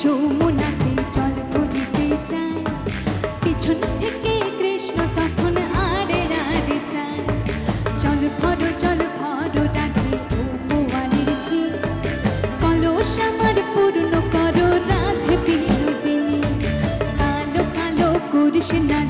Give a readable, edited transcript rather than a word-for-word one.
যমুনাতে জল ভরিতে যায়, পিছন থেকে কৃষ্ণ তখন আড়ে আড়ে যায়। জল ভরো রাধে ও মোয়ালির ঝি, কলস আমার পূর্ণ করো রাধে বিনোদিনী। কালো কালো করিস না